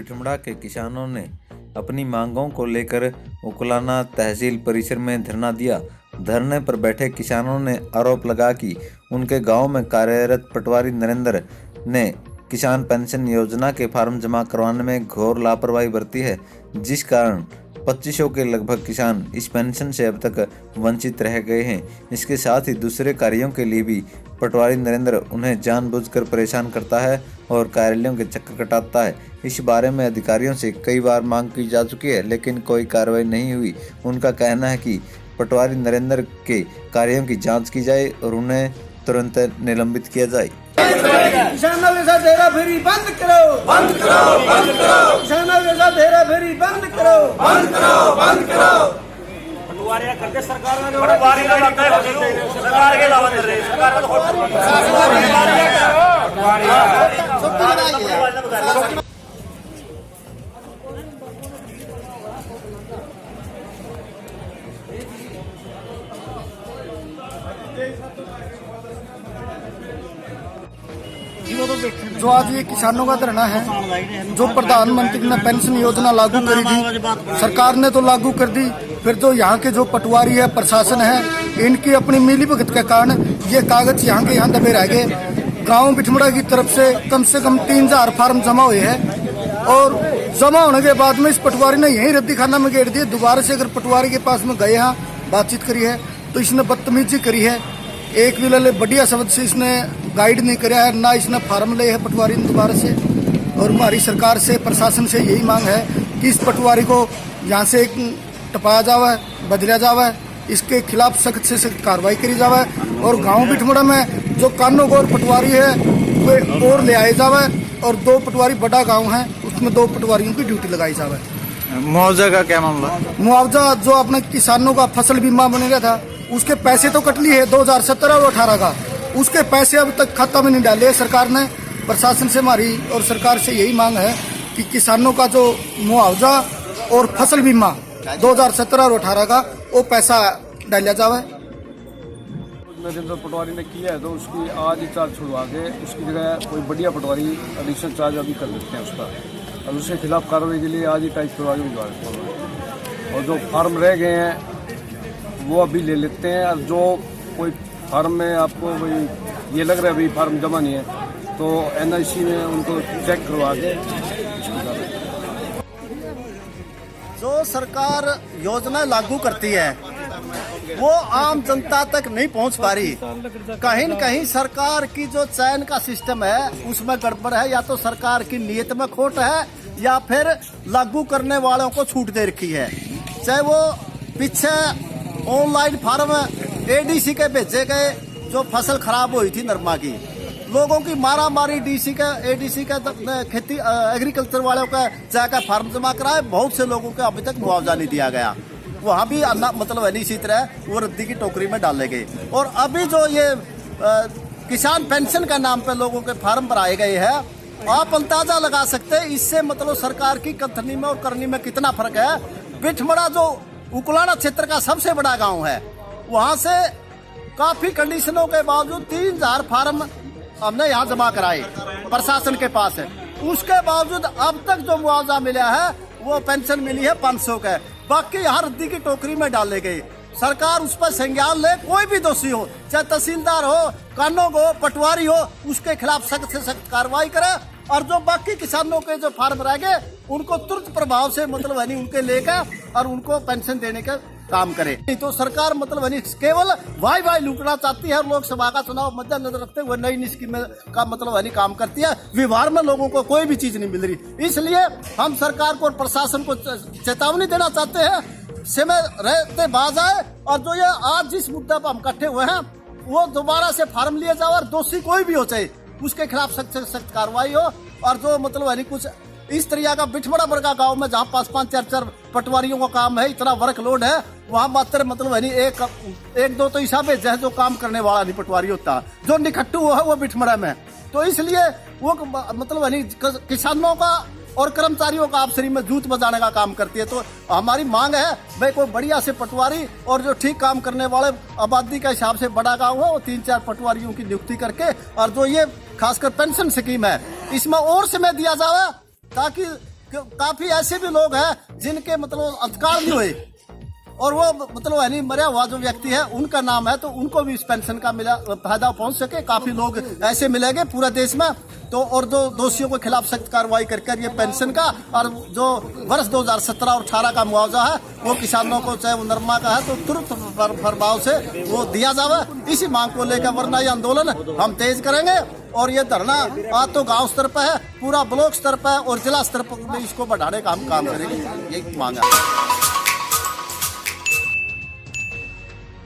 बिठमड़ा के किसानों ने अपनी मांगों को लेकर उकलाना तहसील परिसर में धरना दिया। धरने पर बैठे किसानों ने आरोप लगा कि उनके गांव में कार्यरत पटवारी नरेंद्र ने किसान पेंशन योजना के फार्म जमा करवाने में घोर लापरवाही बरती है, जिस कारण 2500 के लगभग किसान इस पेंशन से अब तक वंचित रह गए हैं। इसके साथ ही दूसरे कार्यों के लिए भी पटवारी नरेंद्र उन्हें जानबूझकर परेशान करता है और कार्यालयों के चक्कर कटाता है। इस बारे में अधिकारियों से कई बार मांग की जा चुकी है, लेकिन कोई कार्रवाई नहीं हुई। उनका कहना है कि पटवारी नरेंद्र के कार्यों की जांच की जाए और उन्हें तुरंत निलंबित किया जाए। किसानों के साथ हेराफेरी बंद करो, बंद करो, बंद करो। किसानों के साथ हेराफेरी बंद करो, बंद करो, बंद करो। पटवारियां करते सरकार में पटवारी का लगता है सरकार के अलावा कर रहे सरकार का पटवारी जो आज ये किसानों का धरना है, जो प्रधानमंत्री ने पेंशन योजना लागू करी थी, सरकार ने तो लागू कर दी, फिर जो यहाँ के जो पटवारी है, प्रशासन है, इनकी अपनी मिलीभगत के कारण ये कागज यहाँ के यहाँ दबे रह गए। गांव बिठमड़ा की तरफ से कम 3000 फार्म जमा हुए हैं और जमा होने के बाद में इस पटवारी ने यही रद्दी खाना में गेड़ दिए। दोबारा से अगर पटवारी के पास में गए यहाँ बातचीत करी है तो इसने बदतमीजी करी है। एक भी लले बढ़िया शब्द से इसने गाइड नहीं कराया है, ना इसने फार्म ले है पटवारी ने दोबारा से। और हमारी सरकार से, प्रशासन से यही मांग है कि इस पटवारी को यहाँ से टपाया जावे, बदला जावे, इसके खिलाफ सख्त से सख्त कार्रवाई करी जावे और गांव बिठमड़ा में जो कानों गोर पटवारी है वे और ले आए जावे और 2 पटवारी बड़ा गाँव है उसमें 2 पटवारियों की ड्यूटी लगाई जावे। मुआवजा का क्या मामला? मुआवजा जो अपने किसानों का फसल बीमा बनेगा था उसके पैसे तो कट लिए है 2017 और 18 का, उसके पैसे अब तक खाता में नहीं डाले सरकार ने। प्रशासन से हमारी और सरकार से यही मांग है कि किसानों का जो मुआवजा और फसल बीमा 2017 और 18 का वो पैसा डाला जावे। नरेंद्र पटवारी ने किया है तो उसकी आज ही चार्ज छुड़वा के उसकी जगह कोई बढ़िया पटवारी एडिशनल चार्ज अभी कर देते हैं उसका, और उसके खिलाफ कार्रवाई के लिए आज ही टाइप करवा के भिजवा देते हैं। और जो फार्म रह गए हैं वो अभी ले लेते हैं, और जो कोई फार्म में आपको कोई ये लग रहा है अभी फार्म जमा नहीं है तो NIC में उनको चेक करवा के। जो सरकार योजना लागू करती है वो आम जनता तक नहीं पहुंच पा रही। कहीं न कहीं सरकार की जो चयन का सिस्टम है उसमें गड़बड़ है, या तो सरकार की नीयत में खोट है या फिर लागू करने वालों को छूट दे रखी है। चाहे वो पीछे ऑनलाइन फार्म ADC के भेजे गए, जो फसल खराब हुई थी नरमा की, लोगों की मारा मारी ADC का खेती एग्रीकल्चर वालों का जाकर फार्म जमा कराए, बहुत से लोगों को अभी तक मुआवजा नहीं दिया गया। वहाँ भी मतलब है इसी तरह वो रद्दी की टोकरी में डाले गए। और अभी जो ये किसान पेंशन का नाम पे लोगों के फार्म भराए गए हैं, आप अंदाजा लगा सकते हैं इससे मतलब सरकार की कथनी में और करनी में कितना फर्क है। बिठमड़ा जो उकलाना क्षेत्र का सबसे बड़ा गांव है, वहां से काफी कंडीशनों के बावजूद 3000 फार्म हमने यहाँ जमा कराए प्रशासन के पास है। उसके बावजूद अब तक जो मुआवजा मिला है वो पेंशन मिली है 500 का, बाकी यहाँ रद्दी की टोकरी में डाले गए। सरकार उस पर संज्ञान ले, कोई भी दोषी हो, चाहे तहसीलदार हो, कानून हो, पटवारी हो, उसके खिलाफ सख्त से सख्त कार्रवाई करे। और जो बाकी किसानों के जो फार्म रह गए उनको तुरंत प्रभाव से मतलब उनके लेकर और उनको पेंशन देने का काम करे। नहीं तो सरकार मतलब केवल वाई लूटना चाहती है और लोकसभा का चुनाव मद्देनजर रखते हुए नई स्कीम का मतलब काम करती है। व्यवहार में लोगों को कोई भी चीज नहीं मिल रही। इसलिए हम सरकार को और प्रशासन को चेतावनी देना चाहते हैं, समय रहते बाज आए और जो ये आज जिस मुद्दा पर हम इकट्ठे हुए हैं वो दोबारा से फार्म लिए जाओ और दोषी कोई भी हो चाहे उसके खिलाफ सख्त से सख्त कार्रवाई हो। और जो मतलब कुछ इस तरह का बिठमड़ा वर्गा गांव में जहाँ 5-5, 4-4 पटवारियों का काम है, इतना वर्कलोड है, वहाँ मात्र मतलब एक दो तो हिसाब है जो काम करने वाला नहीं पटवारी होता, जो निकट्टू हुआ है वो बिठमड़ा में। तो इसलिए वो मतलब किसानों का और कर्मचारियों का आपसरी में जूत बजाने का काम करती है। तो हमारी मांग है भाई कोई बढ़िया से पटवारी और जो ठीक काम करने वाले आबादी के हिसाब से बड़ा गाँव है वो 3-4 पटवारियों की नियुक्ति करके, और जो ये खासकर पेंशन स्कीम है इसमें और समय दिया जाए ताकि काफी ऐसे भी लोग हैं जिनके मतलब अधिकार नहीं हुए और वो मतलब है नहीं मरा हुआ जो व्यक्ति है उनका नाम है, तो उनको भी इस पेंशन का मिला फायदा पहुंच सके। काफी लोग ऐसे मिलेंगे पूरा देश में। तो और जो दोषियों के खिलाफ सख्त कार्रवाई कर ये पेंशन का और जो वर्ष 2017 और 18 का मुआवजा है वो किसानों को चाहे वो नरमा का है तो तुरंत प्रभाव से वो दिया जावे। इसी मांग को लेकर वरना ये आंदोलन हम तेज करेंगे। और ये धरना आज तो गांव स्तर पर है, पूरा ब्लॉक स्तर पर और जिला स्तर पर इसको बढ़ाने का हम काम करेंगे, यही मांग है।